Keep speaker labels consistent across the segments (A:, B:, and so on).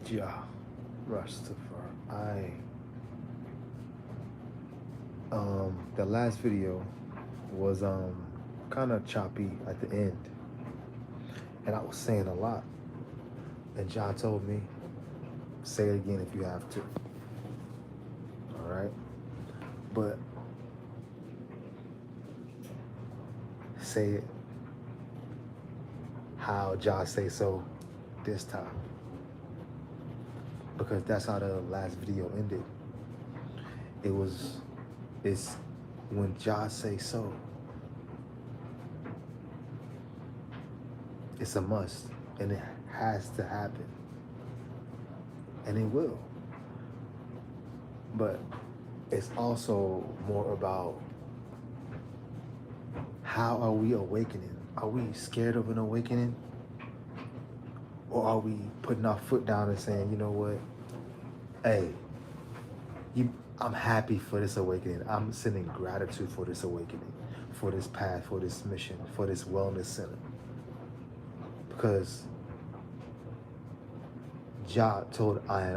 A: Jah Rastafari. The last video was kind of choppy at the end, and I was saying a lot. And Jah told me, say it again if you have to. All right, but say it how Jah say so this time, because that's how the last video ended. It's when Jah say so, it's a must, and it has to happen, and it will. But it's also more about how are we awakening? Are we scared of an awakening? Or are we putting our foot down and saying, you know what? Hey, I'm happy for this awakening. I'm sending gratitude for this awakening, for this path, for this mission, for this wellness center. Because Jah told I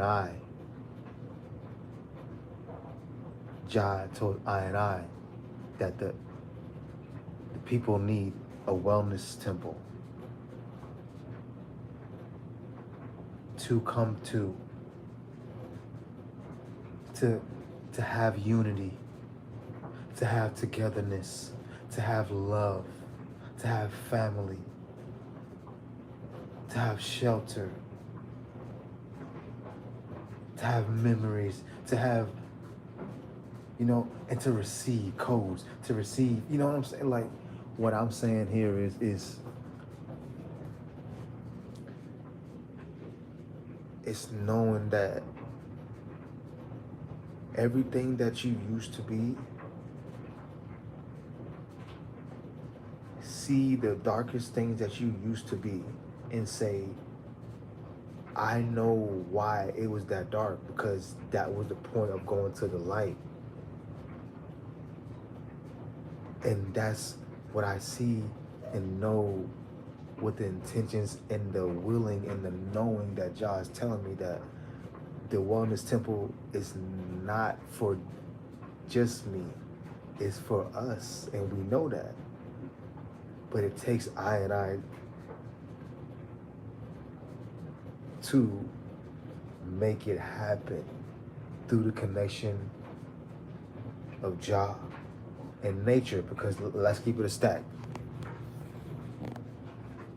A: that the people need a wellness temple to come to have unity, to have togetherness, to have love, to have family, to have shelter, to have memories, to have, and to receive codes, to receive, you know what I'm saying? Like, what I'm saying here is it's knowing that everything that you used to be, see the darkest things that you used to be and say, I know why it was that dark, because that was the point of going to the light. And that's what I see and know with the intentions and the willing and the knowing that Jah is telling me that the wellness temple is not for just me, it's for us, and we know that. But it takes I to make it happen through the connection of Jah and nature, because let's keep it a stack.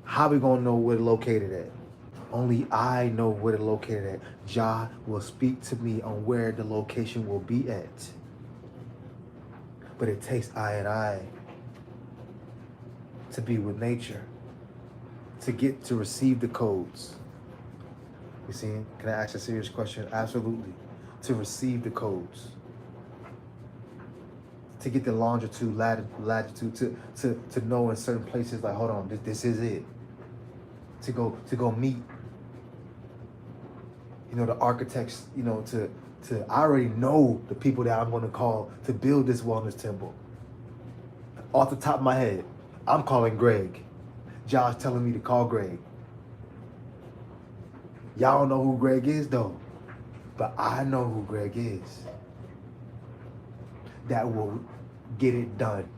A: How we gonna know where it's located at? Only I know where it's located at. Jah will speak to me on where the location will be at. But it takes I to be with nature, to receive the codes. You see? Can I ask a serious question? Absolutely. To receive the codes. To get the longitude, latitude, to know in certain places, like, hold on, this is it. To go meet, the architects, to I already know the people that I'm gonna call to build this wellness temple. Off the top of my head, I'm calling Greg. Josh telling me to call Greg. Y'all don't know who Greg is though, but I know who Greg is. That will get it done.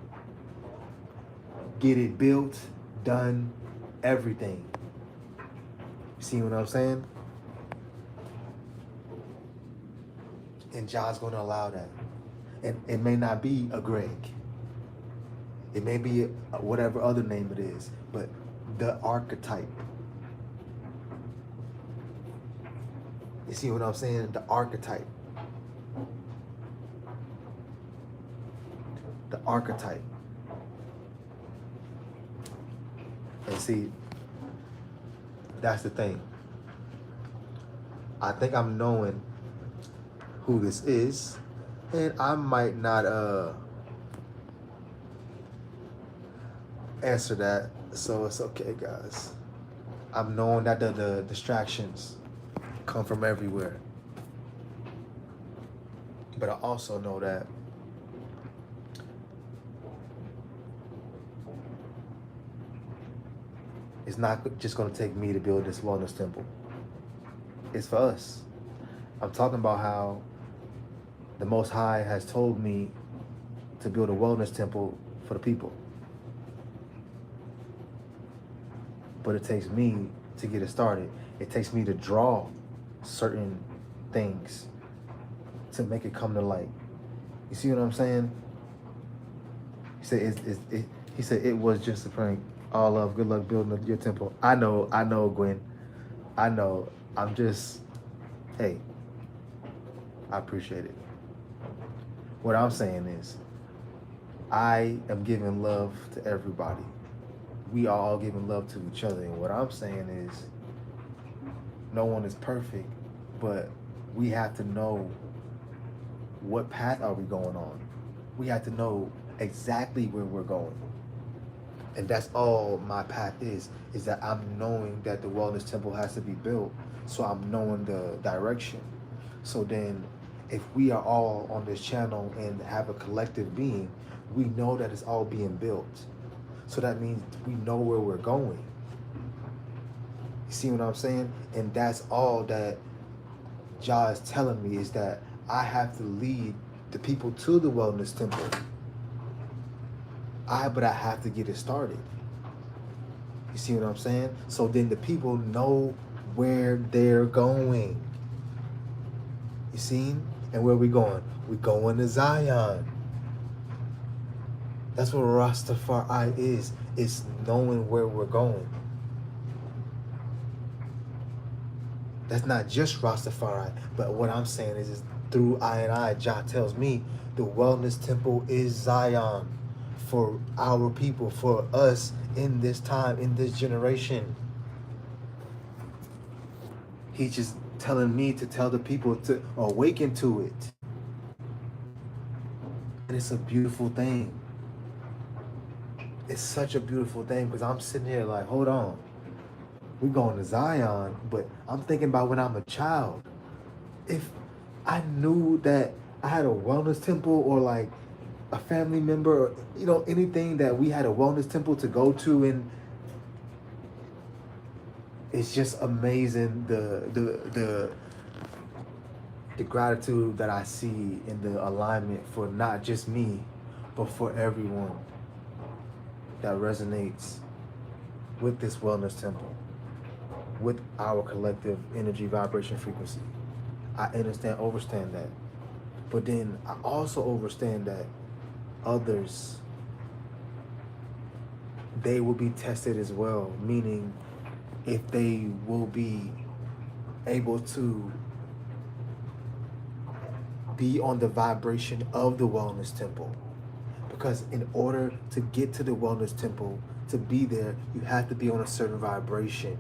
A: Get it built, done, everything. You see what I'm saying? And John's gonna allow that. And it may not be a Greg. It may be whatever other name it is, but the archetype. You see what I'm saying? The archetype. The archetype. And see, that's the thing. I think I'm knowing who this is, and I might not answer that, so it's okay, guys. I'm knowing that the distractions come from everywhere, but I also know that it's not just going to take me to build this wellness temple. It's for us. I'm talking about how the Most High has told me to build a wellness temple for the people. But it takes me to get it started. It takes me to draw certain things to make it come to light. You see what I'm saying? He said it was just a prank. All love, good luck building your temple. I know, Gwen. I know. I'm just, hey, I appreciate it. What I'm saying is, I am giving love to everybody. We are all giving love to each other. And what I'm saying is, no one is perfect, but we have to know what path are we going on. We have to know exactly where we're going. And that's all my path is that I'm knowing that the wellness temple has to be built. So I'm knowing the direction. So then if we are all on this channel and have a collective being, we know that it's all being built. So that means we know where we're going. You see what I'm saying? And that's all that Jah is telling me, is that I have to lead the people to the wellness temple. But I have to get it started. You see what I'm saying? So then the people know where they're going. You see? And where we going? We're going to Zion. That's what Rastafari is. It's knowing where we're going. That's not just Rastafari, but what I'm saying is through I, Jah tells me the wellness temple is Zion for our people, for us in this time, in this generation. He's just telling me to tell the people to awaken to it. And it's a beautiful thing. It's such a beautiful thing, because I'm sitting here like, hold on. We're going to Zion, but I'm thinking about when I'm a child. If I knew that I had a wellness temple, or like a family member, or, you know, anything that we had a wellness temple to go to, and it's just amazing the gratitude that I see in the alignment for not just me, but for everyone that resonates with this wellness temple, with our collective energy, vibration, frequency. I overstand that. But then I also understand that others, they will be tested as well, meaning if they will be able to be on the vibration of the wellness temple. Because in order to get to the wellness temple, to be there, you have to be on a certain vibration.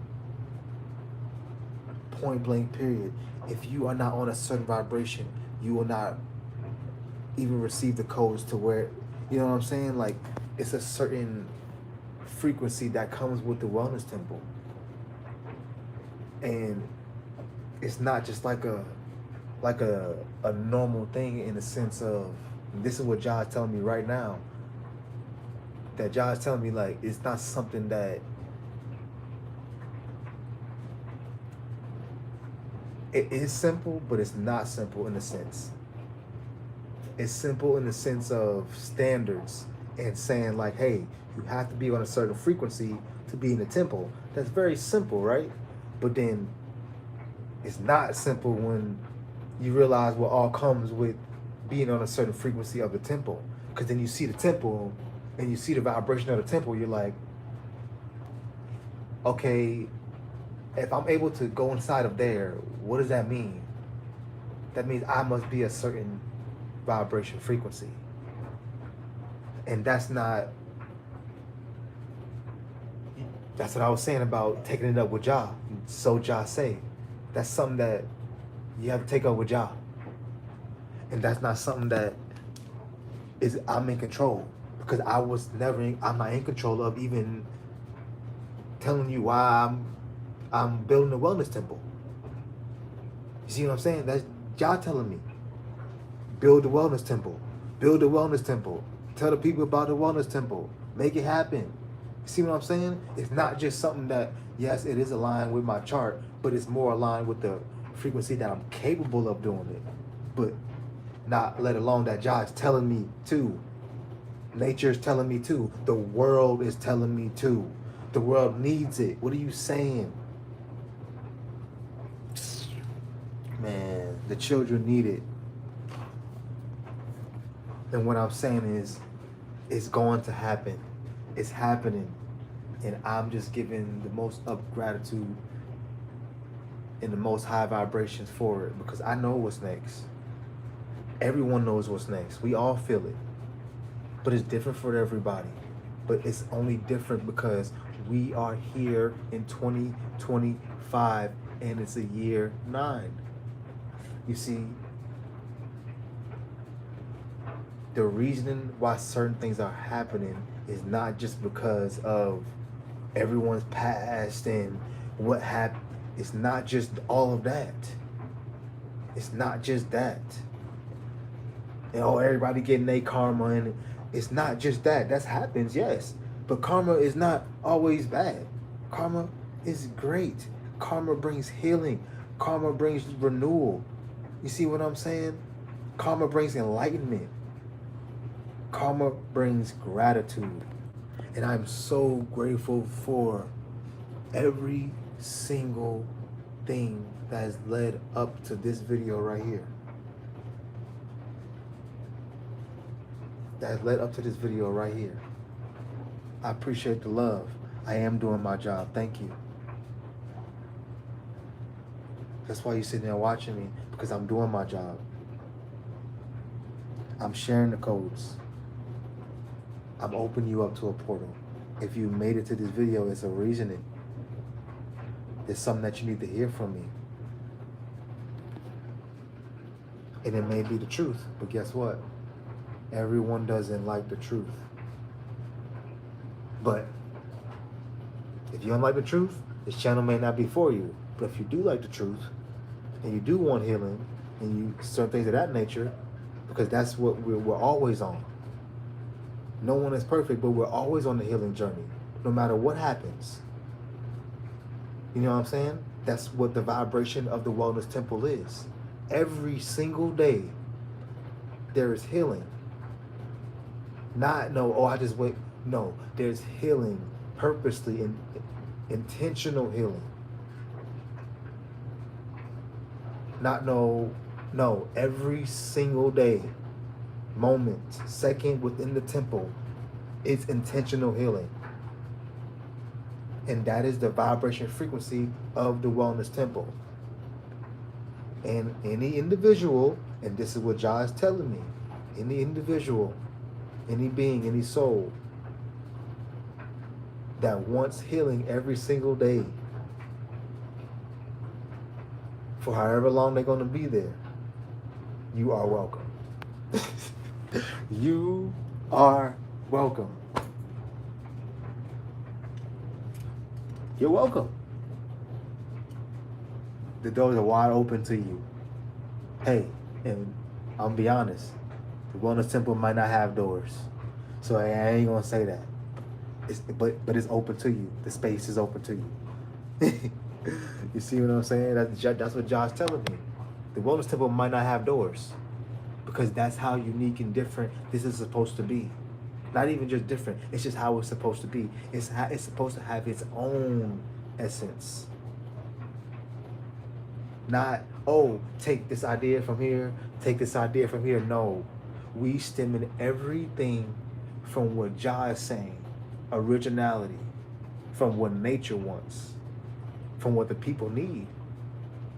A: Point blank, period. If you are not on a certain vibration, you will not even receive the codes to where, you know what I'm saying? Like, it's a certain frequency that comes with the wellness temple. And it's not just like a normal thing, in the sense of, this is what Jah is telling me right now. That Jah is telling me, like, it's not something that it is simple, but it's not simple in a sense. It's simple in the sense of standards and saying like, hey, you have to be on a certain frequency to be in the temple. That's very simple, right? But then it's not simple when you realize what all comes with being on a certain frequency of the temple. Because then you see the temple and you see the vibration of the temple, you're like, okay, if I'm able to go inside of there, what does that mean? That means I must be a certain vibration frequency. And that's what I was saying about taking it up with Jah. So Jah say, that's something that you have to take up with Jah. And that's not something that I'm in control, because I'm not in control of even telling you why I'm building a wellness temple. You see what I'm saying? That's Jah telling me, build the wellness temple, build the wellness temple, tell the people about the wellness temple, make it happen. You see what I'm saying? It's not just something that, yes, it is aligned with my chart, but it's more aligned with the frequency that I'm capable of doing it, but not let alone that God's telling me to. Nature's telling me to. The world is telling me to. The world needs it. What are you saying? Man, the children need it. And what I'm saying is, it's going to happen. It's happening. And I'm just giving the most up gratitude and the most high vibrations for it, because I know what's next. Everyone knows what's next. We all feel it. But it's different for everybody. But it's only different because we are here in 2025 and it's a year 9. You see, the reasoning why certain things are happening is not just because of everyone's past and what happened. It's not just all of that. It's not just that. And everybody getting their karma, and it's not just that. That happens, yes. But karma is not always bad. Karma is great. Karma brings healing. Karma brings renewal. You see what I'm saying? Karma brings enlightenment. Karma brings gratitude. And I'm so grateful for every single thing that has led up to this video right here. That has led up to this video right here. I appreciate the love. I am doing my job. Thank you. That's why you're sitting there watching me, because I'm doing my job. I'm sharing the codes. I'm opening you up to a portal. If you made it to this video, it's a reasoning. There's something that you need to hear from me. And it may be the truth, but guess what? Everyone doesn't like the truth. But if you don't like the truth, this channel may not be for you. But if you do like the truth, and you do want healing, and you certain things of that nature, because that's what we're always on. No one is perfect, but we're always on the healing journey, no matter what happens. You know what I'm saying? That's what the vibration of the Wellness Temple is. Every single day, there is healing. Not, no, oh, I just wait. No, there's healing purposely, intentional healing. Not no, every single day, moment, second within the temple, it's intentional healing. And that is the vibration frequency of the Wellness Temple. And any individual, and this is what Jah is telling me, any individual, any being, any soul that wants healing every single day, for however long they're going to be there, you are welcome. You are welcome. You're welcome. The doors are wide open to you. Hey, and I'm be honest, the Wellness Temple might not have doors, so I ain't gonna say that. But it's open to you. The space is open to you. You see what I'm saying? That's what Josh's telling me. The Wellness Temple might not have doors, because that's how unique and different this is supposed to be. Not even just different, it's just how it's supposed to be. It's supposed to have its own essence. Not, oh, take this idea from here, take this idea from here. No, we stemming everything from what Jah is saying. Originality, from what nature wants, from what the people need,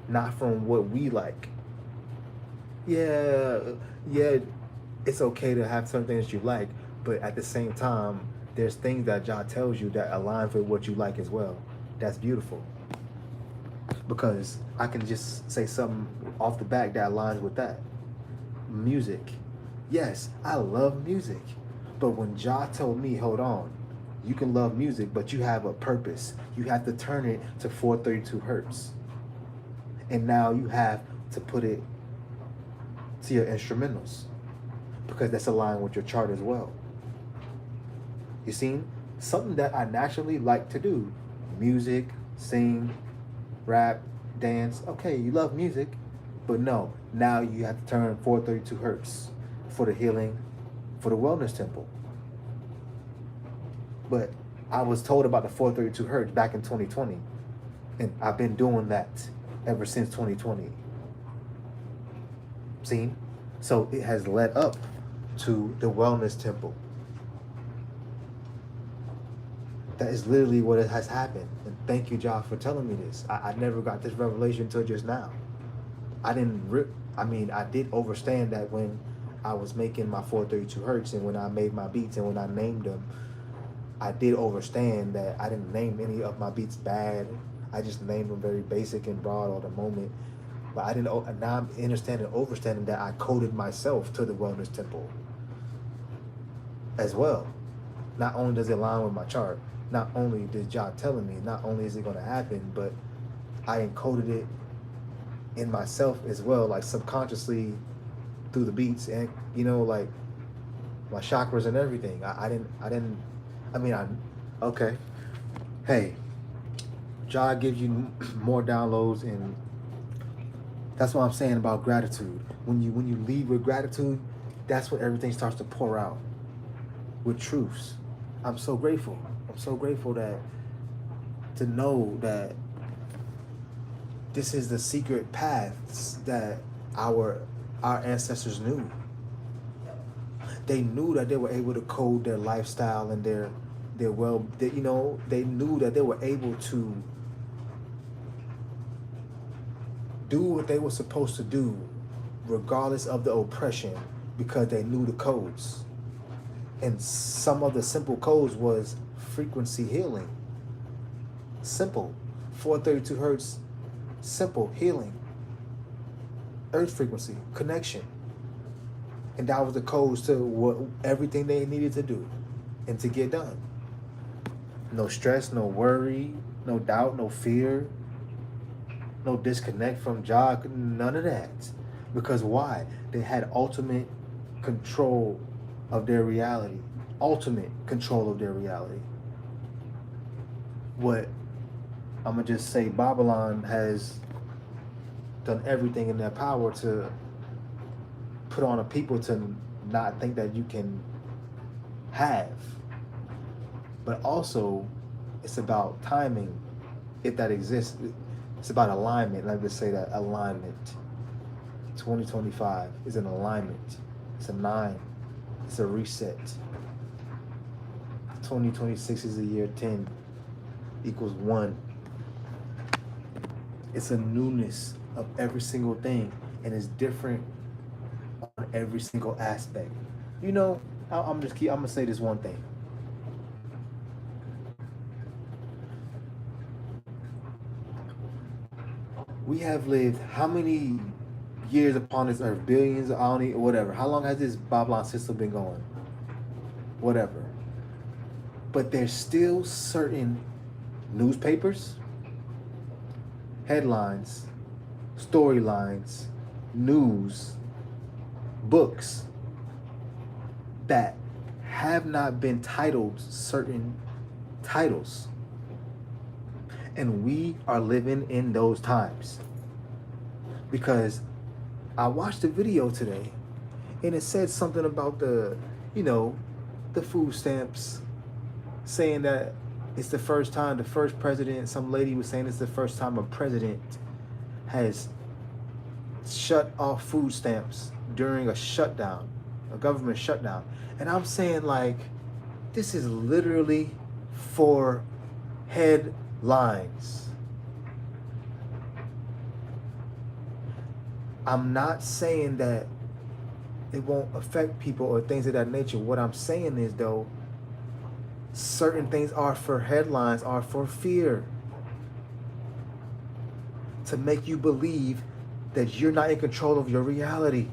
A: not from what we like. Yeah, it's okay to have some things you like, but at the same time, there's things that Jah tells you that align with what you like as well. That's beautiful. Because I can just say something off the back that aligns with that. Music. Yes, I love music. But when Jah told me, hold on, you can love music, but you have a purpose. You have to turn it to 432 hertz. And now you have to put it to your instrumentals, because that's aligned with your chart as well. You see, something that I naturally like to do, music, sing, rap, dance. Okay, you love music, but no, now you have to turn 432 hertz for the healing, for the wellness temple. But I was told about the 432 hertz back in 2020, and I've been doing that ever since 2020. See? So it has led up to the wellness temple. That is literally what has happened. And thank you, Josh, for telling me this. I never got this revelation until just now. I did understand that when I was making my 432 hertz and when I made my beats and when I named them, I did understand that I didn't name any of my beats bad. I just named them very basic and broad on the moment. But I didn't. Now I'm understanding that I coded myself to the wellness temple as well. Not only does it align with my chart, not only did Jah telling me, not only is it going to happen, but I encoded it in myself as well, like subconsciously through the beats and like my chakras and everything. Okay. Hey, Jah gives you more downloads, and that's what I'm saying about gratitude. When you lead with gratitude, that's when everything starts to pour out with truths. I'm so grateful. I'm so grateful to know that this is the secret paths that our ancestors knew. They knew that they were able to code their lifestyle and they knew that they were able to do what they were supposed to do regardless of the oppression because they knew the codes. And some of the simple codes was frequency healing. Simple. 432 hertz, simple healing. Earth frequency, connection. And that was the codes to everything they needed to do and to get done. No stress, no worry, no doubt, no fear, no disconnect from Jah, none of that. Because why? They had ultimate control of their reality. Ultimate control of their reality. What I'm going to just say, Babylon has done everything in their power to put on a people to not think that you can have. But also, it's about timing, if that exists. It's about alignment. Let me just say that, alignment. 2025 is an alignment. It's a 9. It's a reset. 2026 is the year 10 equals 1. It's a newness of every single thing, and it's different on every single aspect. I'm gonna say this one thing. We have lived how many years upon this earth? Billions, whatever. How long has this Babylon system been going? Whatever. But there's still certain newspapers, headlines, storylines, news, books that have not been titled certain titles. And we are living in those times. Because I watched a video today and it said something about the food stamps, saying that it's the first time, the first president, some lady was saying it's the first time a president has shut off food stamps during a shutdown, a government shutdown. And I'm saying, like, this is literally for headlines. I'm not saying that it won't affect people or things of that nature. What I'm saying is, though, certain things are for headlines, are for fear. To make you believe that you're not in control of your reality.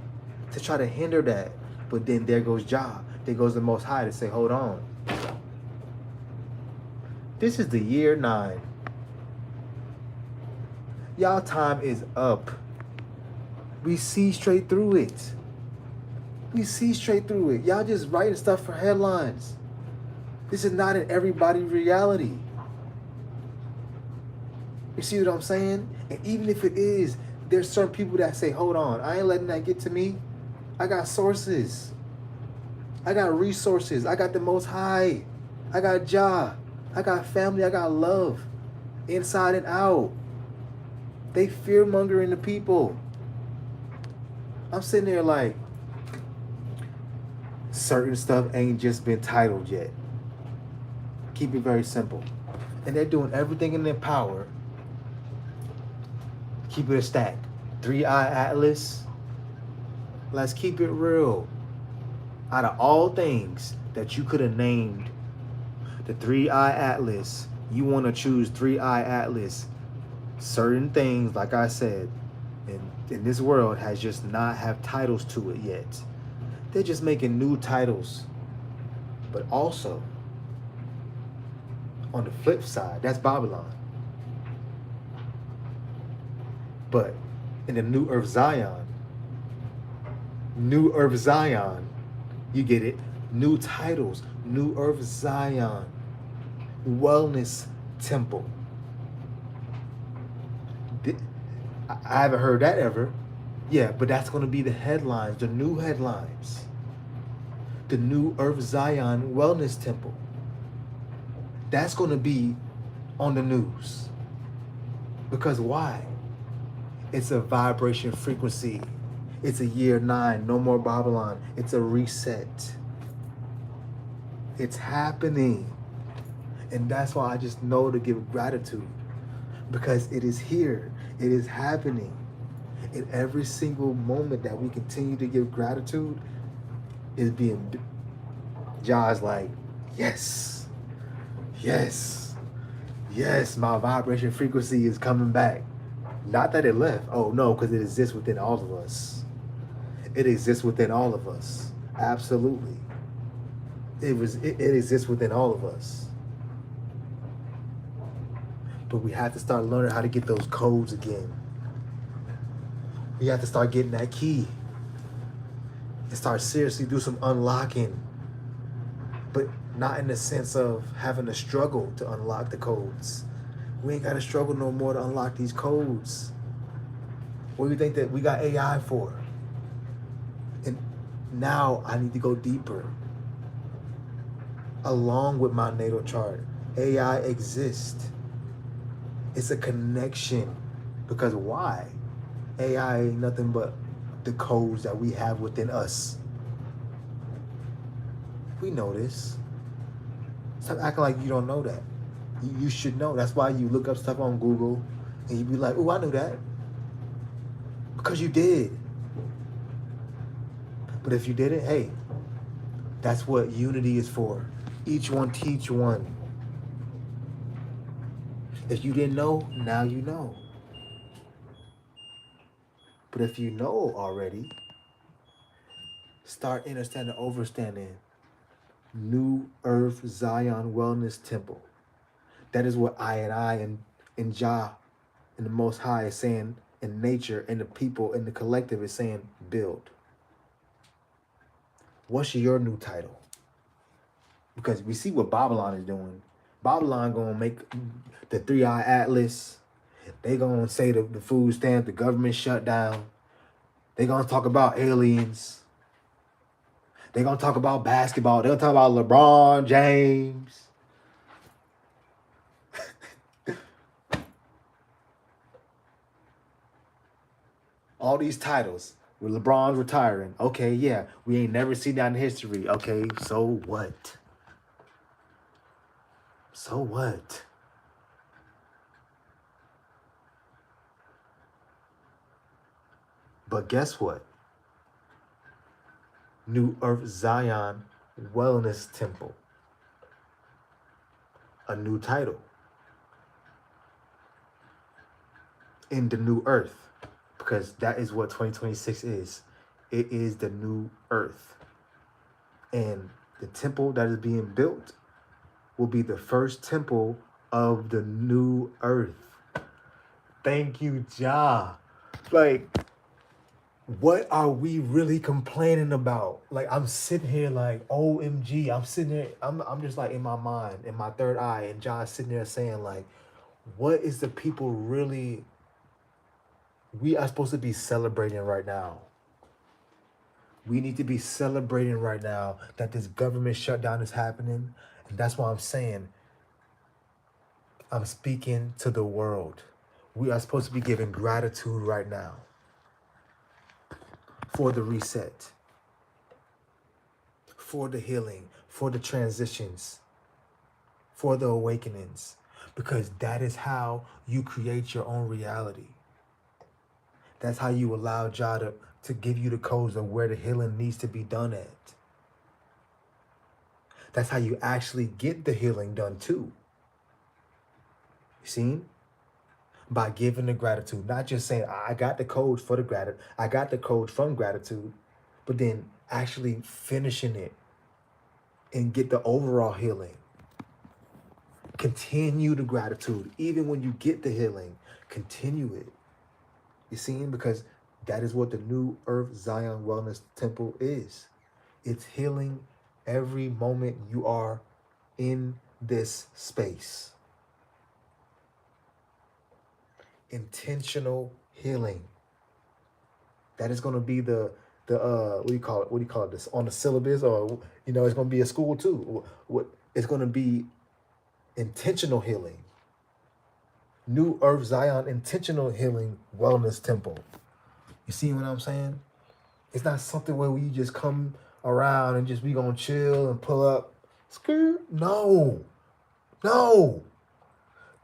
A: To try to hinder that. But then there goes Jah. There goes the Most High to say, hold on. This is the year 9. Y'all time is up. We see straight through it. We see straight through it. Y'all just writing stuff for headlines. This is not in everybody's reality. You see what I'm saying? And even if it is, there's certain people that say, hold on, I ain't letting that get to me. I got sources. I got resources. I got the Most High. I got Jah. I got family. I got love. Inside and out. They fear mongering the people. I'm sitting there like, certain stuff ain't just been titled yet. Keep it very simple. And they're doing everything in their power. Keep it a stack. 3-Eye Atlas. Let's keep it real. Out of all things that you could have named the 3-Eye Atlas, you want to choose 3-Eye Atlas. Certain things, like I said, in this world has just not have titles to it yet. They're just making new titles. But also, on the flip side, that's Babylon. But in the New Earth Zion, you get it, new titles, New Earth Zion, Wellness Temple. I haven't heard that ever. Yeah, but that's going to be the headlines, the new headlines. The New Earth Zion Wellness Temple. That's going to be on the news. Because why? It's a vibration frequency. It's a year 9, no more Babylon. It's a reset. It's happening. And that's why I just know to give gratitude. Because it is here. It is happening. In every single moment that we continue to give gratitude is being, Jah's like, yes, yes, yes, my vibration frequency is coming back. Not that it left. Oh no, because it exists within all of us. It exists within all of us. Absolutely. It exists within all of us. But we have to start learning how to get those codes again. We have to start getting that key and start seriously do some unlocking. But not in the sense of having to struggle to unlock the codes. We ain't got to struggle no more to unlock these codes. What do you think that we got AI for? And now I need to go deeper. Along with my natal chart, AI exists. It's a connection. Because why? AI ain't nothing but the codes that we have within us. We know this. Stop acting like you don't know that. You should know. That's why you look up stuff on Google and you be like, oh, I knew that. Because you did. But if you didn't, hey, that's what unity is for. Each one teach one. If you didn't know, now you know. But if you know already, start understanding, overstanding. New Earth Zion Wellness Temple. That is what I and Jah and the Most High is saying, and nature and the people and the collective is saying, build. What's your new title? Because we see what Babylon is doing. Babylon gonna make the 3-Eye Atlas. They gonna say the food stamp, the government shut down. They gonna talk about aliens. They gonna talk about basketball. They'll talk about LeBron James. All these titles. With LeBron's retiring. Okay, yeah. We ain't never seen that in history. Okay, so what? So what? But guess what? New Earth Zion Wellness Temple. A new title. In the new earth. Because that is what 2026 is. It is the new earth. And the temple that is being built will be the first temple of the new earth. Thank you, Jah. Like, what are we really complaining about? Like, I'm sitting here like, OMG. I'm sitting there, I'm just like in my mind, in my third eye, and Jah's sitting there saying like, What is the people really we are supposed to be celebrating right now? We need to be celebrating right now that this government shutdown is happening. And that's why I'm saying, I'm speaking to the world. We are supposed to be giving gratitude right now for the reset, for the healing, for the transitions, for the awakenings, because that is how you create your own reality. That's how you allow Jah to give you the codes of where the healing needs to be done at. That's how you actually get the healing done too. You see? By giving the gratitude, not just saying, I got the codes for the gratitude, I got the codes from gratitude, but then actually finishing it and get the overall healing. Continue the gratitude. Even when you get the healing, continue it. You see? Because that is what the New Earth Zion Wellness Temple is. It's healing every moment you are in this space. Intentional healing. That is going to be the what do you call it this on the syllabus, or it's going to be a school too. What it's going to be intentional healing. New Earth Zion Intentional Healing Wellness Temple. You see what I'm saying? It's not something where we just come around and just we gonna chill and pull up. Skirt. No.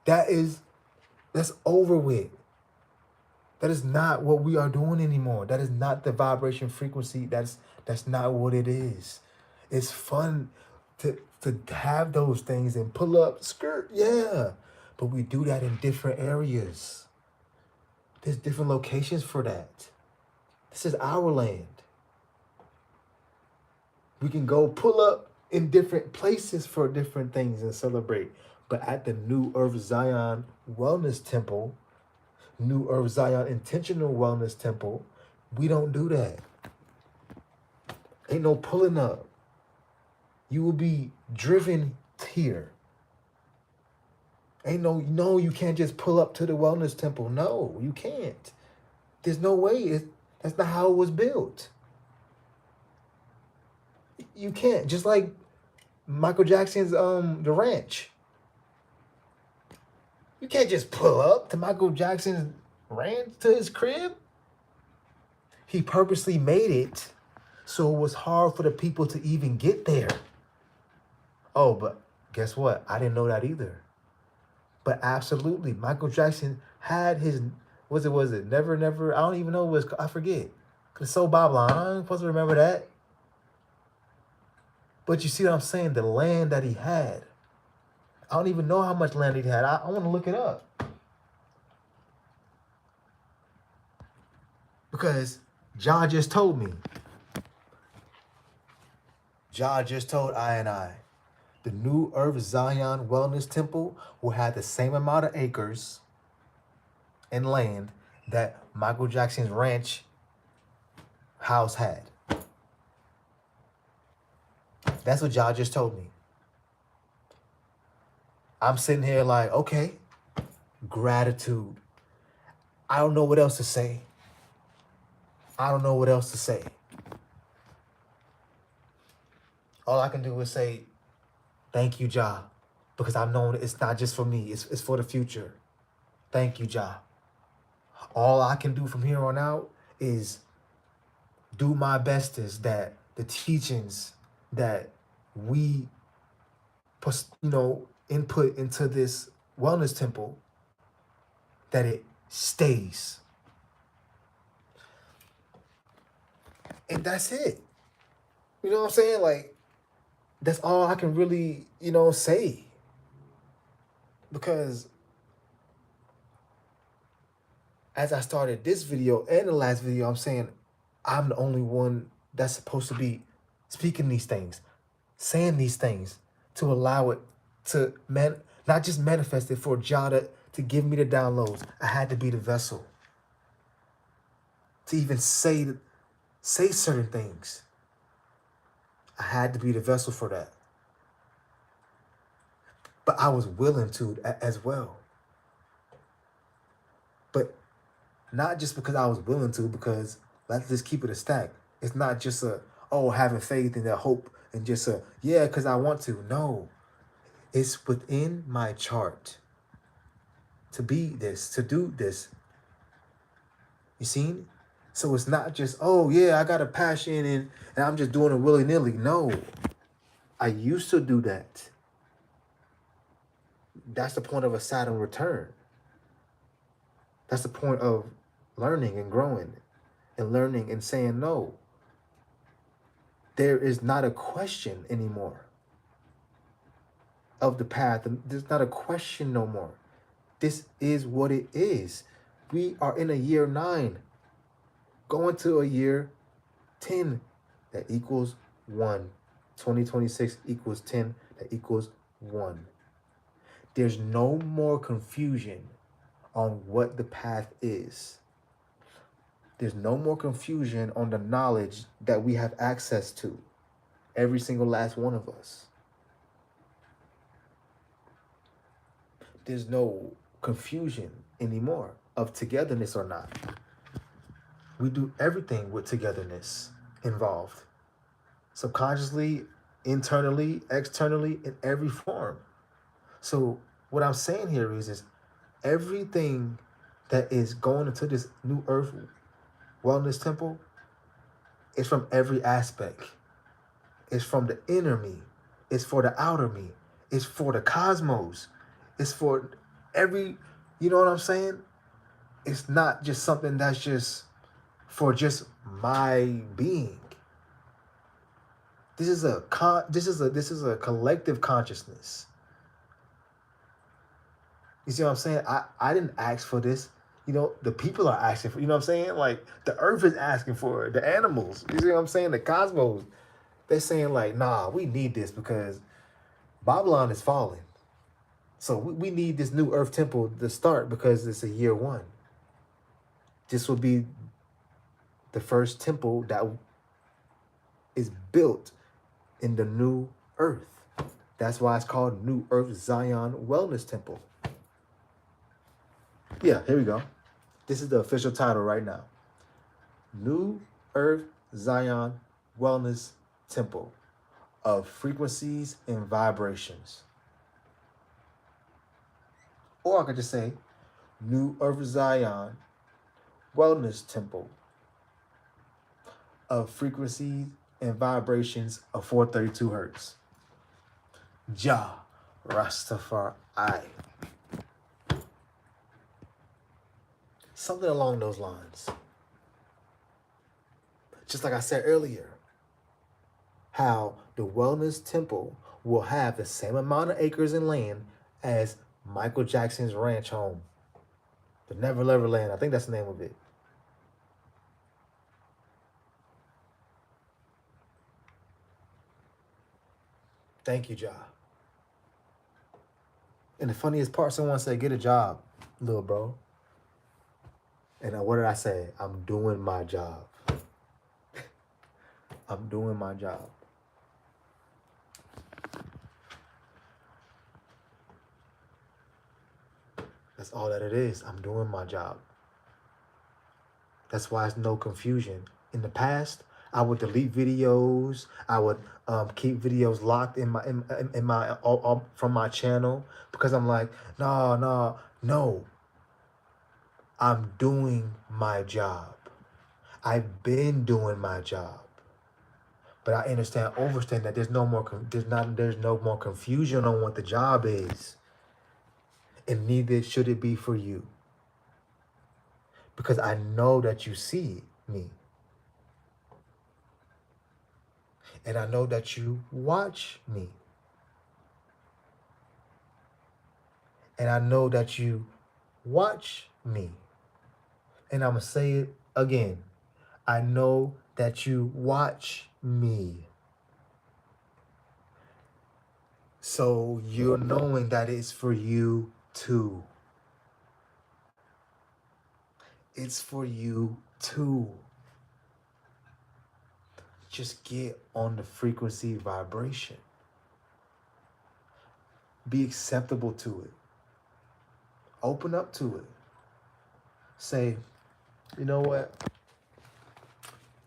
A: That's over with. That is not what we are doing anymore. That is not the vibration frequency. That's not what it is. It's fun to have those things and pull up, skirt, yeah. But we do that in different areas. There's different locations for that. This is our land. We can go pull up in different places for different things and celebrate. But at the New Earth Zion Wellness Temple, New Earth Zion Intentional Wellness Temple, we don't do that. Ain't no pulling up. You will be driven here. Ain't no, you can't just pull up to the wellness temple. No, you can't. There's no way. That's not how it was built. You can't. Just like Michael Jackson's The Ranch. You can't just pull up to Michael Jackson's ranch, to his crib. He purposely made it so it was hard for the people to even get there. Oh, but guess what? I didn't know that either. But absolutely, Michael Jackson had his, was it Never, Never, I don't even know what I forget. It's so Babylon, I'm supposed to remember that. But you see what I'm saying? The land that he had. I don't even know how much land he had. I want to look it up. Because Jah just told me. Jah just told I. The New Earth Zion Wellness Temple will have the same amount of acres and land that Michael Jackson's ranch house had. That's what Jah just told me. I'm sitting here like, okay, gratitude. I don't know what else to say. All I can do is say, thank you, Jah, because I've known it's not just for me, it's for the future. Thank you, Jah. All I can do from here on out is do my bestest that the teachings that we, input into this wellness temple, that it stays. And that's it. You know what I'm saying? Like, that's all I can really, say. Because as I started this video and the last video, I'm saying I'm the only one that's supposed to be speaking these things, saying these things, to allow it to not just manifest it, for Jah to give me the downloads. I had to be the vessel to even say certain things. I had to be the vessel for that. But I was willing to as well. Not just because I was willing to, because let's just keep it a stack. It's not just a, oh, having faith and a hope and just a, yeah, because I want to. No, it's within my chart to be this, to do this. You seen? So it's not just, oh, yeah, I got a passion and I'm just doing it willy-nilly. No, I used to do that. That's the point of a Saturn return. That's the point of learning and growing and learning and saying no. There is not a question anymore of the path. There's not a question no more. This is what it is. We are in a year 9, going to a year 10 that equals 1. 2026 equals 10 that equals 1. There's no more confusion on what the path is. There's no more confusion on the knowledge that we have access to. Every single last one of us. There's no confusion anymore of togetherness or not. We do everything with togetherness involved. Subconsciously, internally, externally, in every form. So what I'm saying here is everything that is going into this new earth wellness temple is from every aspect. It's from the inner me. It's for the outer me. It's for the cosmos. It's for every, you know what I'm saying? It's not just something that's just for just my being. This is a collective consciousness. You see what I'm saying? I didn't ask for this. You know, the people are asking for, you know what I'm saying? Like, the earth is asking for it. The animals, you see what I'm saying? The cosmos, they're saying like, nah, we need this because Babylon is falling. So we need this new earth temple to start because it's a year 1. This will be the first temple that is built in the new earth. That's why it's called New Earth Zion Wellness Temple. Yeah, here we go. This is the official title right now. New Earth Zion Wellness Temple of Frequencies and Vibrations. Or I could just say New Earth Zion Wellness Temple of Frequencies and Vibrations of 432 Hertz. Jah Rastafari. Something along those lines. Just like I said earlier, how the wellness temple will have the same amount of acres and land as Michael Jackson's ranch home. The Never Never Land. I think that's the name of it. Thank you, Jah. And the funniest part, someone said, get a job, little bro. And what did I say? I'm doing my job. I'm doing my job. That's all that it is. I'm doing my job. That's why it's no confusion. In the past, I would delete videos. I would keep videos locked in my from my channel because I'm like, no. I'm doing my job. I've been doing my job. But I understand that there's no more confusion on what the job is. And neither should it be for you. Because I know that you see me. And I know that you watch me. And I know that you watch me. And I'm going to say it again. I know that you watch me. So you're knowing that it's for you too. It's for you too. Just get on the frequency vibration. Be acceptable to it. Open up to it. Say, You know what?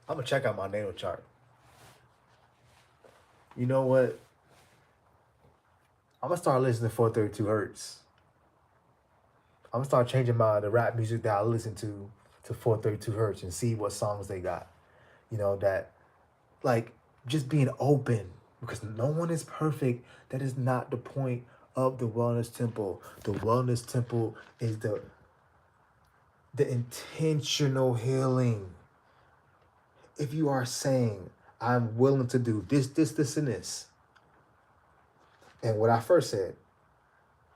A: I'm gonna check out my natal chart. You know what? I'm gonna start listening to 432 hertz. I'm gonna start changing the rap music that I listen to 432 hertz and see what songs they got. You know, that like just being open, because no one is perfect. That is not the point of the wellness temple. The wellness temple is the intentional healing. If you are saying, I'm willing to do this, and this, and what I first said,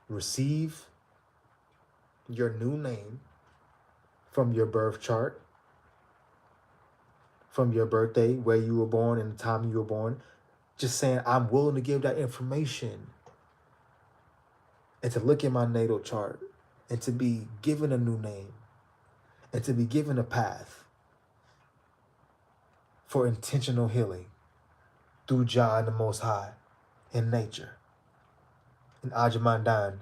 A: receive your new name from your birth chart, from your birthday, where you were born and the time you were born, just saying, I'm willing to give that information, and to look at my natal chart, and to be given a new name, and to be given a path for intentional healing through Jah and the Most High, in nature, in Ijahman,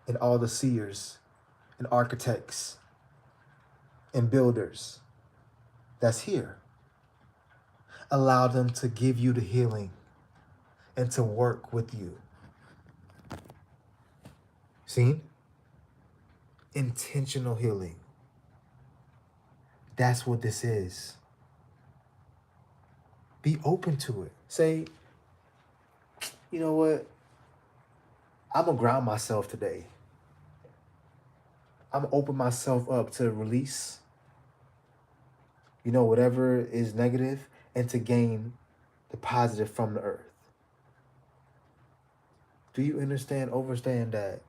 A: and all the seers and architects and builders that's here. Allow them to give you the healing and to work with you. See? Intentional healing. That's what this is. Be open to it. Say, you know what? I'm going to ground myself today. I'm going to open myself up to release, whatever is negative, and to gain the positive from the earth. Do you understand that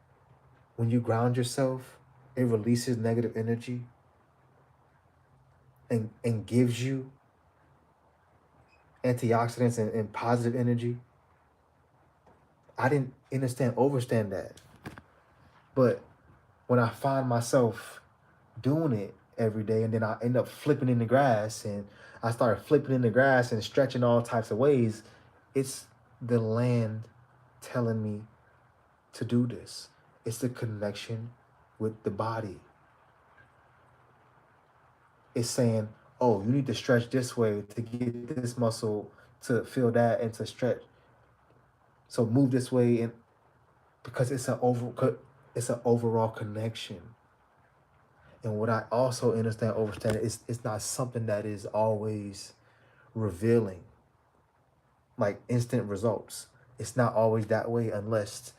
A: when you ground yourself, it releases negative energy and gives you antioxidants and positive energy? I didn't understand that. But when I find myself doing it every day, and then I end up flipping in the grass, and I started flipping in the grass and stretching all types of ways, it's the land telling me to do this. It's the connection with the body. It's saying, oh, you need to stretch this way to get this muscle to feel that and to stretch. So move this way, and because it's an overall connection. And what I also understand is it's not something that is always revealing, like instant results. It's not always that way unless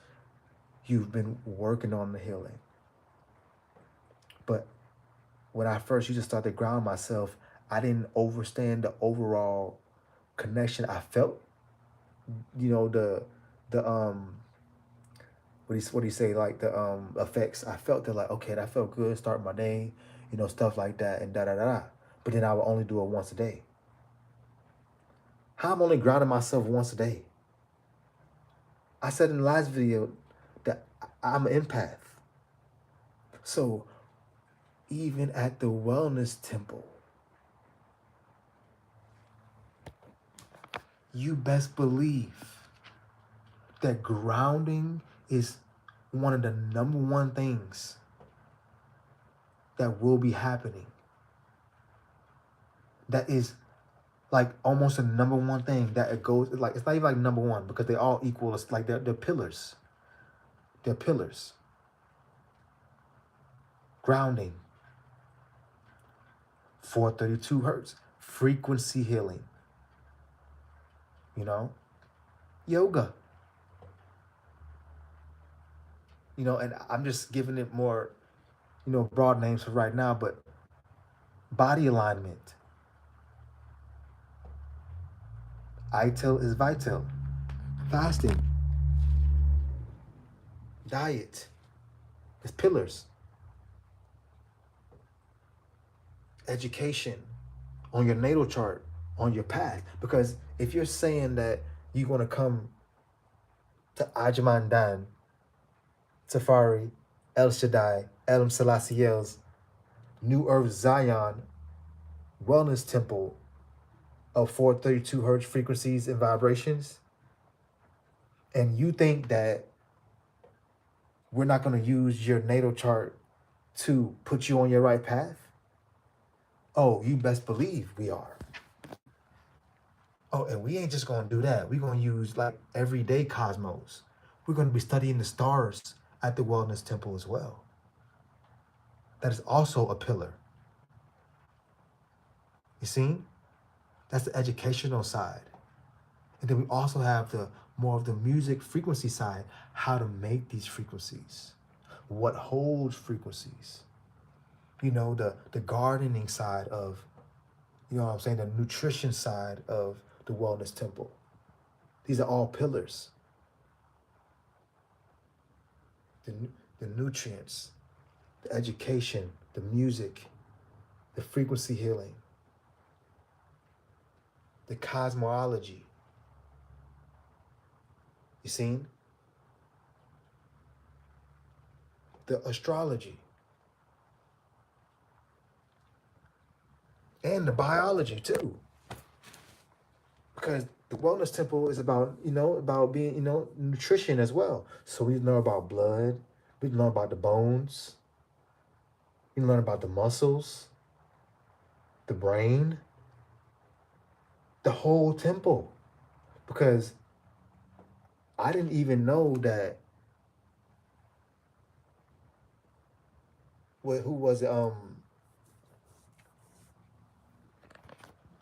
A: you've been working on the healing. But when I first used to start to ground myself, I didn't understand the overall connection. I felt, the what do you say, like the effects. I felt that, like, okay, that felt good, start my day, stuff like that, and da da da da. But then I would only do it once a day. How I'm only grounding myself once a day? I said in the last video that I'm an empath. So even at the wellness temple, you best believe that grounding is one of the number one things that will be happening. That is like almost a number one thing that it goes, like, it's not even like number one, because they all equal. It's like they're pillars. They're pillars. Grounding. 432 hertz. Frequency healing. Yoga. And I'm just giving it more, broad names for right now, but body alignment. ITIL is vital. Fasting. Diet. It's pillars. Education on your natal chart, on your path. Because if you're saying that you're going to come to Ijahman, TaFari, El-Shaddai, Elam, Selassiel's New Earth Zion Wellness Temple of 432 hertz frequencies and vibrations, and you think that we're not going to use your natal chart to put you on your right path, Oh, you best believe we are. Oh, and we ain't just gonna do that. We're gonna use like everyday cosmos. We're gonna be studying the stars at the Wellness Temple as well. That is also a pillar. You see? That's the educational side. And then we also have the more of the music frequency side, how to make these frequencies, what holds frequencies. You know, the gardening side of, you know what I'm saying, the nutrition side of the Wellness Temple. These are all pillars. The, the nutrients, the education, the music, the frequency healing, the cosmology. You seen? The astrology and the biology too. Because the Wellness Temple is about, about being, nutrition as well. So we learn about blood, we learn about the bones, we learn about the muscles, the brain, the whole temple. Because I didn't even know that, who was it?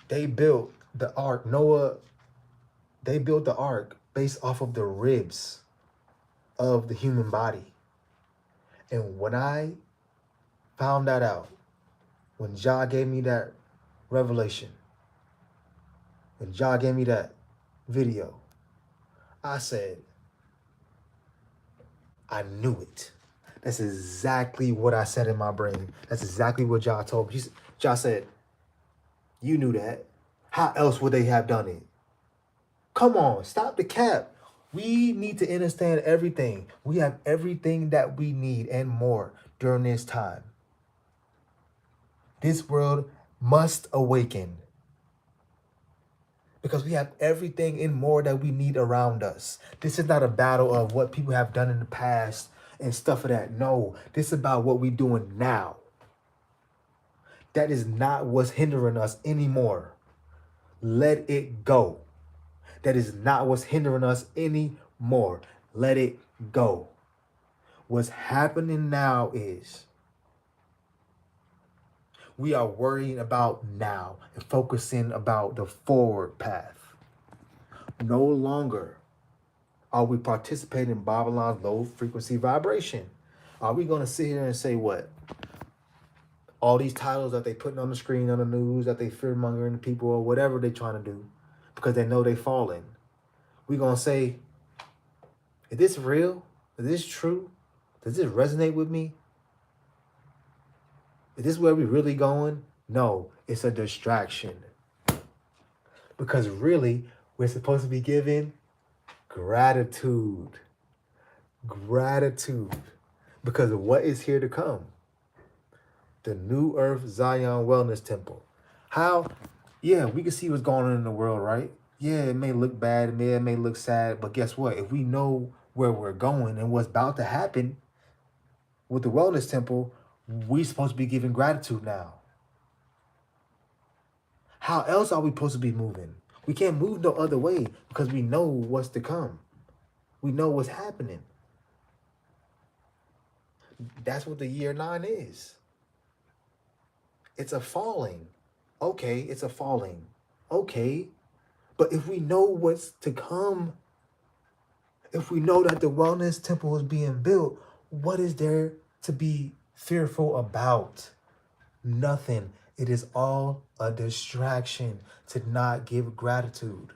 A: They built the ark. Noah, they built the ark based off of the ribs of the human body. And when I found that out, when Jah gave me that revelation, when Jah gave me that video, I said, I knew it. That's exactly what I said in my brain. That's exactly what Jah told me. Jah said, you knew that. How else would they have done it? Come on, stop the cap. We need to understand everything. We have everything that we need and more during this time. This world must awaken because we have everything and more that we need around us. This is not a battle of what people have done in the past and stuff of that. No, this is about what we're doing now. That is not what's hindering us anymore. Let it go. That is not what's hindering us anymore. Let it go. What's happening now is we are worrying about now and focusing about the forward path. No longer are we participating in Babylon's low frequency vibration. Are we going to sit here and say what? All these titles that they putting on the screen, on the news, that they fear mongering people or whatever they're trying to do because they know they're falling. We're going to say, is this real? Is this true? Does this resonate with me? Is this where we really going? No, it's a distraction. Because really, we're supposed to be giving gratitude. Gratitude. Because of what is here to come. The New Earth Zion Wellness Temple. How? Yeah, we can see what's going on in the world, right? Yeah, it may look bad, it may look sad, but guess what? If we know where we're going and what's about to happen with the Wellness Temple, we're supposed to be giving gratitude now. How else are we supposed to be moving? We can't move no other way because we know what's to come. We know what's happening. That's what the year 9 is. It's a falling. Okay, it's a falling. Okay. But if we know what's to come, if we know that the Wellness Temple is being built, what is there to be fearful about? Nothing. It is all a distraction to not give gratitude.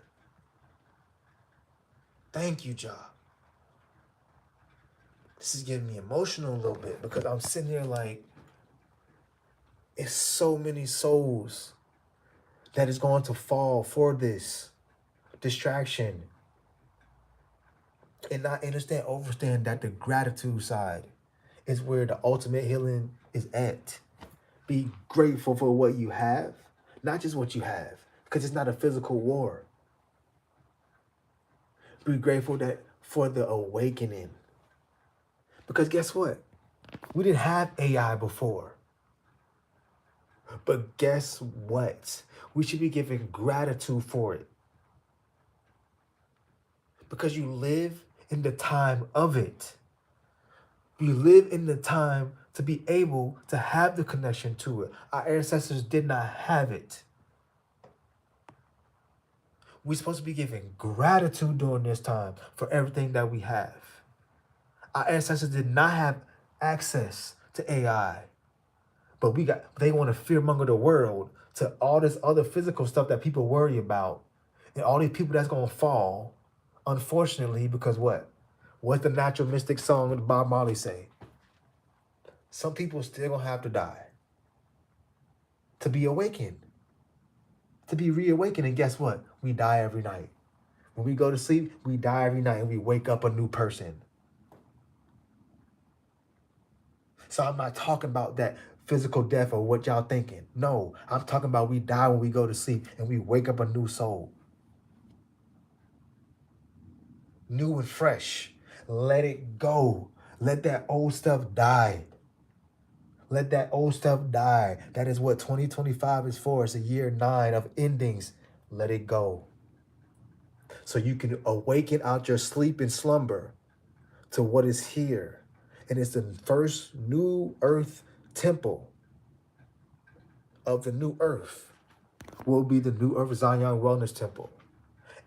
A: Thank you, Jah. This is getting me emotional a little bit because I'm sitting here like, it's so many souls that is going to fall for this distraction and not understand that the gratitude side is where the ultimate healing is at. Be grateful for what you have, not just what you have, because it's not a physical war. Be grateful that for the awakening. Because guess what? We didn't have AI before. But guess what? We should be giving gratitude for it because you live in the time of it. You live in the time to be able to have the connection to it. Our ancestors did not have it. We're supposed to be giving gratitude during this time for everything that we have. Our ancestors did not have access to AI, but they want to fearmonger the world to all this other physical stuff that people worry about, and all these people that's gonna fall, unfortunately, because what? What's the natural mystic song that Bob Marley say? Some people still gonna have to die to be awakened, to be reawakened. And guess what? We die every night. When we go to sleep, we die every night and we wake up a new person. So I'm not talking about that physical death or what y'all thinking. No, I'm talking about we die when we go to sleep and we wake up a new soul. New and fresh. Let it go. Let that old stuff die. Let that old stuff die. That is what 2025 is for. It's a year 9 of endings. Let it go. So you can awaken out your sleep and slumber to what is here. And it's the first new earth temple of the new earth will be the new earth Zion Wellness Temple.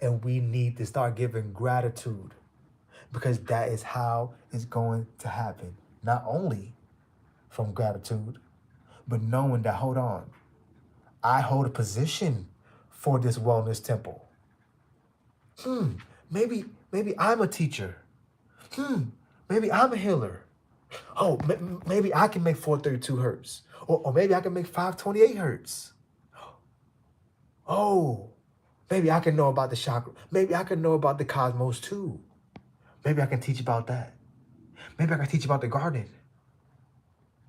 A: And we need to start giving gratitude because that is how it's going to happen. Not only from gratitude, but knowing that, hold on, I hold a position for this wellness temple. Maybe I'm a teacher. Maybe I'm a healer. Oh, maybe I can make 432 hertz. Or maybe I can make 528 hertz. Oh, maybe I can know about the chakra. Maybe I can know about the cosmos too. Maybe I can teach about that. Maybe I can teach about the garden.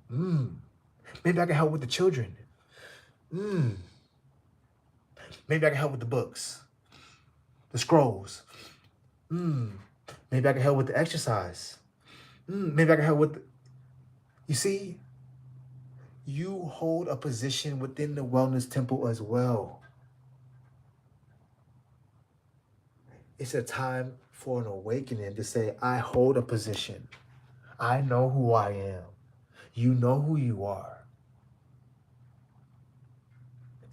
A: Maybe I can help with the children. Maybe I can help with the books, the scrolls. Maybe I can help with the exercise. Maybe I can help with you see, you hold a position within the wellness temple as well. It's a time for an awakening to say, I hold a position. I know who I am. You know who you are.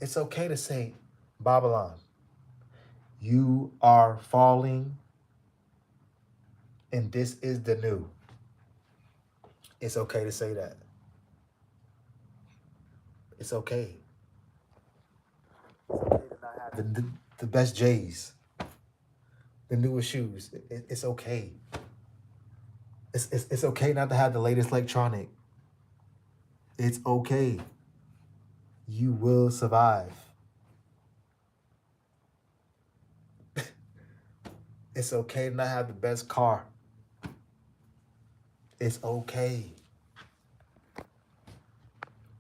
A: It's okay to say, Babylon, you are falling, and this is the new. It's okay to say that. It's okay. It's okay to not have the best J's, the newest shoes. It's okay. It's okay not to have the latest electronic. It's okay. You will survive. It's okay to not have the best car. It's okay.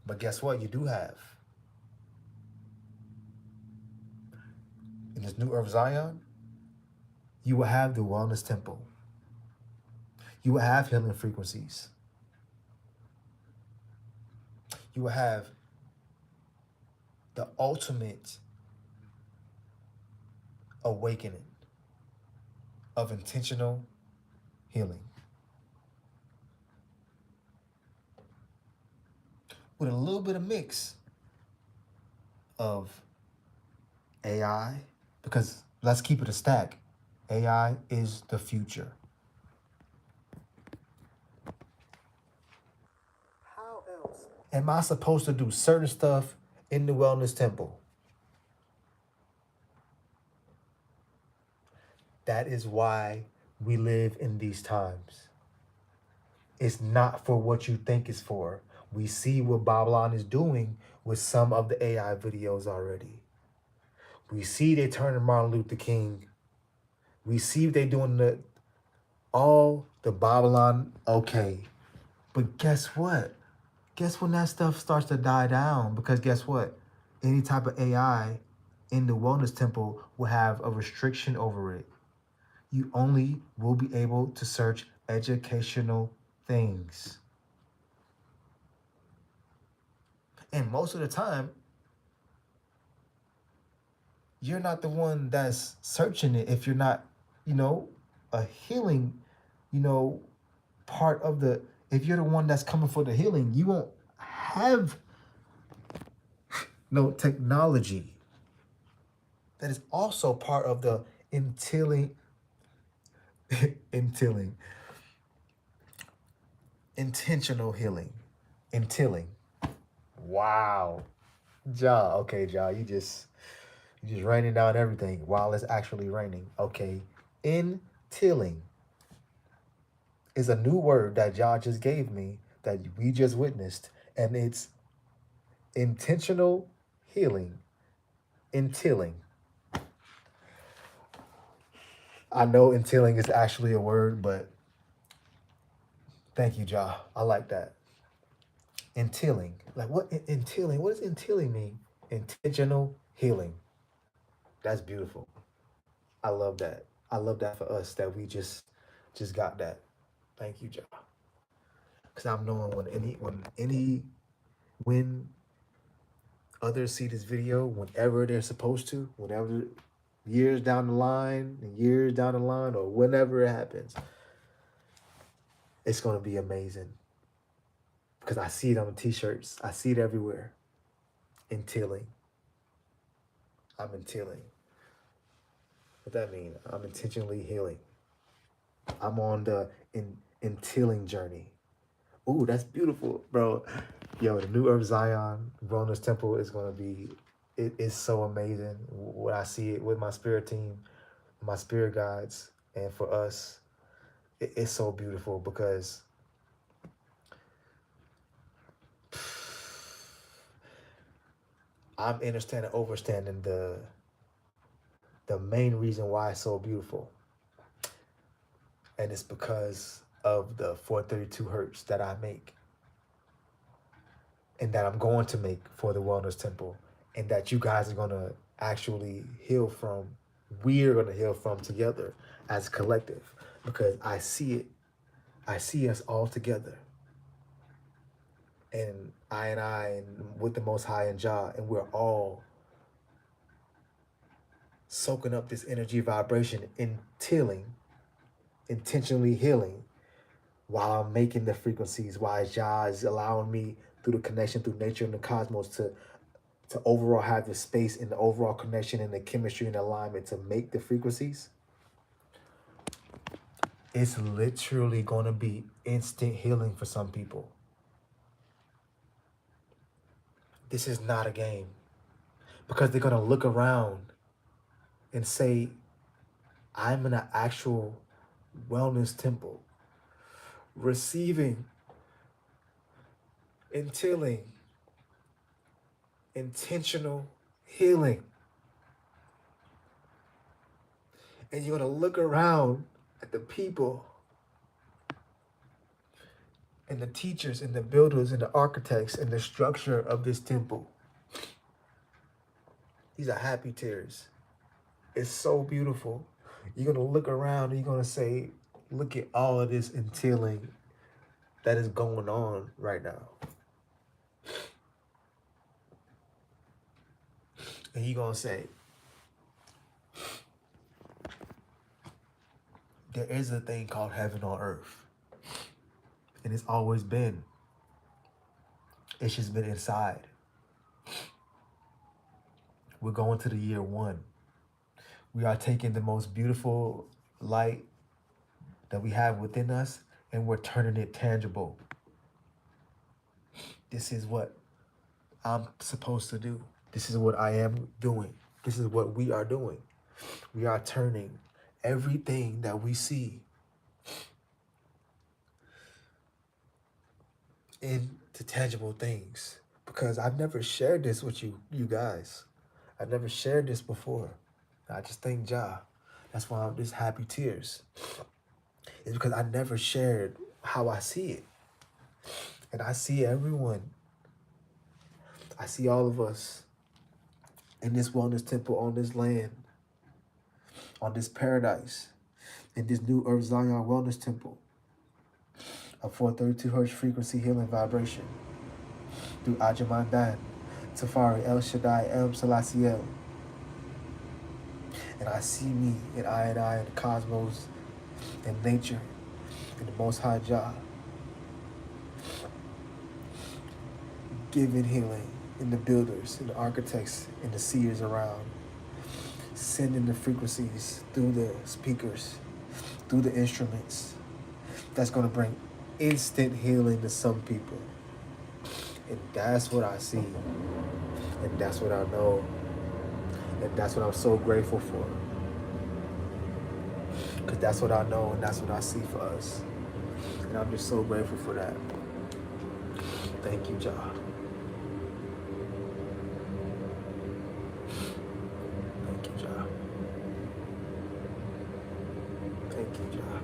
A: But guess what? You do have. In this new Earth Zion, you will have the wellness temple. You will have healing frequencies. You will have the ultimate awakening of intentional healing. With a little bit of mix of AI, because let's keep it a stack. AI is the future. How else am I supposed to do certain stuff in the wellness temple? That is why we live in these times. It's not for what you think it's for. We see what Babylon is doing with some of the AI videos already. We see they turning Martin Luther King. We see they doing all the Babylon, okay. But guess what? Guess when that stuff starts to die down? Because guess what? Any type of AI in the wellness temple will have a restriction over it. You only will be able to search educational things. And most of the time, you're not the one that's searching it if you're not, a healing, you know, part of the, if you're the one that's coming for the healing, you won't have no technology. That is also part of the intilling, intilling, intentional healing. Intilling. Wow. Ja, okay, Ja, you just raining down everything while it's actually raining. Okay. Intilling is a new word that Ja just gave me that we just witnessed, and it's intentional healing. Intilling. I know intilling is actually a word, but thank you, Ja. I like that. Intilling. Like what intilling? What does intilling mean? Intentional healing. That's beautiful. I love that. I love that for us that we just got that. Thank you, Ja. Cause I'm knowing when others see this video, whenever they're supposed to, whenever years down the line, or whenever it happens, it's gonna be amazing. Because I see it on the t-shirts. I see it everywhere. Intilling. I'm intilling. What that mean? I'm intentionally healing. I'm on the intilling journey. Ooh, that's beautiful, bro. Yo, the new Earth Zion Wellness Temple is gonna be, it is so amazing when I see it with my spirit team, my spirit guides, and for us, it's so beautiful because I'm overstanding the main reason why it's so beautiful. And it's because of the 432 hertz that I make and that I'm going to make for the Wellness Temple, and that you guys are going to actually heal from. We're going to heal from together as a collective, because I see it. I see us all together. And I and with the Most High and Jah, and we're all soaking up this energy vibration, intentionally healing, while I'm making the frequencies, while Jah is allowing me through the connection through nature and the cosmos to overall have the space and the overall connection and the chemistry and alignment to make the frequencies. It's literally going to be instant healing for some people. This is not a game, because they're going to look around and say, I'm in an actual wellness temple receiving, intilling, intentional healing. And you're going to look around at the people and the teachers and the builders and the architects and the structure of this temple. These are happy tears. It's so beautiful. You're going to look around and you're going to say, look at all of this intilling that is going on right now. And you're going to say, there is a thing called heaven on earth. And it's always been. It's just been inside. We're going to the year 1. We are taking the most beautiful light that we have within us, and we're turning it tangible. This is what I'm supposed to do. This is what I am doing. This is what we are doing. We are turning everything that we see into tangible things. Because I've never shared this with you guys. I've never shared this before. I just thank Jah. That's why I'm just happy tears. It's because I never shared how I see it. And I see everyone. I see all of us in this wellness temple, on this land, on this paradise, in this new Earth Zion Wellness Temple, a 432 hertz frequency healing vibration. through Ijahman, TaFari, El-Shaddai, Selassiel. And I see me and I, and the cosmos, and nature, and the Most High Jah, giving healing in the builders, and the architects, and the seers around, sending the frequencies through the speakers, through the instruments. That's going to bring instant healing to some people. And that's what I see. And that's what I know. And that's what I'm so grateful for. Because that's what I know and that's what I see for us. And I'm just so grateful for that. Thank you, Jah. Thank you, Jah. Thank you, Jah.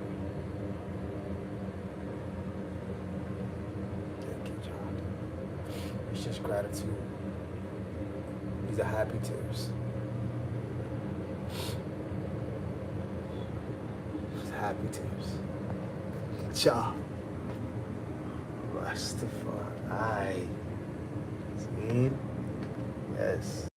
A: Thank you, Jah. It's just gratitude. These are happy tears. It's happy tears. Jah. Rastafari. See? Yes.